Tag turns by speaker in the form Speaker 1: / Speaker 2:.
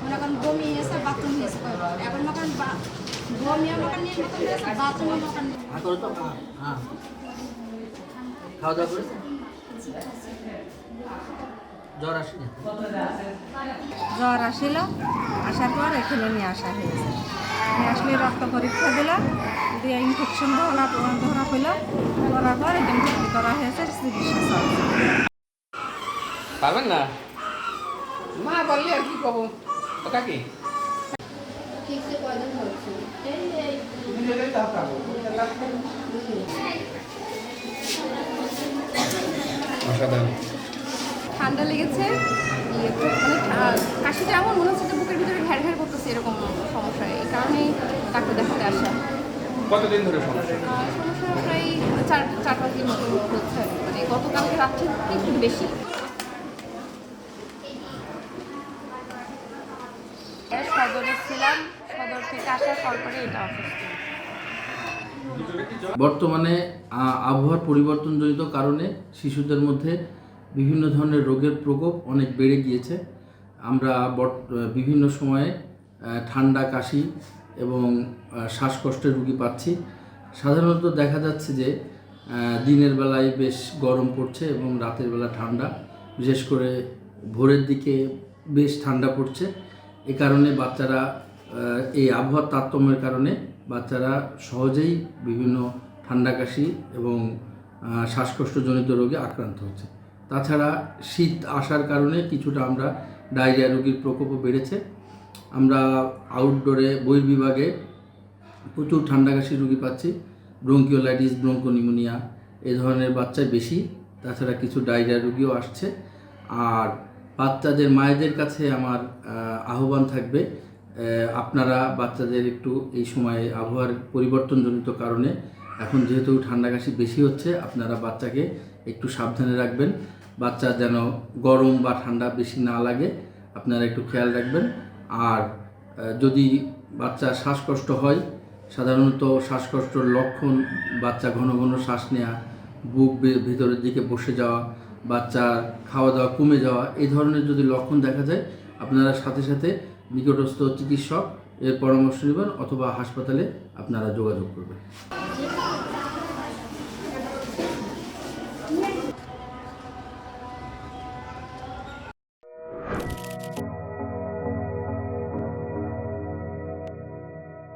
Speaker 1: মনে করেন বমি হয়েছে বাথরুম হয়েছে এখন মনে বমি মকান নিয়ে মতন হয়েছে বাথরুম মকান
Speaker 2: খাওয়া দাওয়া করেছে? জ্বর আসেনি?
Speaker 3: জ্বর আসিল, আসার পর এখানে নিয়ে আসা হয়েছে। নিয়ে আসলে রক্ত পরীক্ষা দিলাম, দিয়ে ইনফেকশন ধরা হইল, করার পর একদম ভর্তি করা হয়েছে, চিকিৎসা চলছে।
Speaker 4: পারবেন না মা বললে আর কি কব ওটা কি
Speaker 1: ঠান্ডা লেগেছে, মানে কাশিটা এমন মনে হচ্ছে যে বুকের ভিতরে ঘ্যার ঘ্যার করতেছে, এরকম সমস্যা। এই কারণেই ডাক্তার দেখাতে আসা।
Speaker 4: কতদিন ধরে সমস্যা?
Speaker 1: সমস্যা প্রায় 4-5 দিন মতো হচ্ছে, মানে গতকালকে রাত্রে থেকে একটু বেশি। সদরে ছিলাম, সদর থেকে আসার পরে এটা অসুস্থ।
Speaker 2: বর্তমানে আবহাওয়ার পরিবর্তনজনিত কারণে শিশুদের মধ্যে বিভিন্ন ধরনের রোগের প্রকোপ অনেক বেড়ে গিয়েছে। আমরা বিভিন্ন সময়ে ঠান্ডা, কাশি এবং শ্বাসকষ্টের রোগী পাচ্ছি। সাধারণত দেখা যাচ্ছে যে দিনের বেলায় বেশ গরম পড়ছে এবং রাতের বেলা ঠান্ডা, বিশেষ করে ভোরের দিকে বেশ ঠান্ডা পড়ছে। এ কারণে বাচ্চারা এই আবহাওয়ার তারতম্যের কারণে বাচ্চারা সহজেই বিভিন্ন ঠান্ডা, কাশি এবং শ্বাসকষ্টজনিত রোগে আক্রান্ত হচ্ছে। তাছাড়া শীত আসার কারণে কিছুটা আমরা ডায়রিয়া রোগীর প্রকোপও বেড়েছে। আমরা আউটডোরে বহির্বিভাগে প্রচুর ঠান্ডা কাশির রোগী পাচ্ছি, ব্রঙ্কিওলাইটিস, ব্রঙ্কোনিউমোনিয়া এ ধরনের বাচ্চাই বেশি। তাছাড়া কিছু ডায়রিয়া রোগীও আসছে। আর বাচ্চাদের মায়েদের কাছে আমার আহ্বান থাকবে, আপনারা বাচ্চাদের একটু এই সময়ে আবহাওয়ার পরিবর্তনজনিত কারণে এখন যেহেতু ঠান্ডা কাশি বেশি হচ্ছে, আপনারা বাচ্চাকে একটু সাবধানে রাখবেন। বাচ্চা যেন গরম বা ঠান্ডা বেশি না লাগে, আপনারা একটু খেয়াল রাখবেন। আর যদি বাচ্চা শ্বাসকষ্ট হয়, সাধারণত শ্বাসকষ্টর লক্ষণ বাচ্চা ঘন ঘন শ্বাস নেওয়া, বুক ভিতরের দিকে বসে যাওয়া, বাচ্চার খাওয়া দাওয়া কমে যাওয়া, এই ধরনের যদি লক্ষণ দেখা যায়, আপনারা সাথে সাথে নিকটস্থ চিকিৎসক এর পরামর্শ নেবেন অথবা হাসপাতালে আপনারা যোগাযোগ করবেন।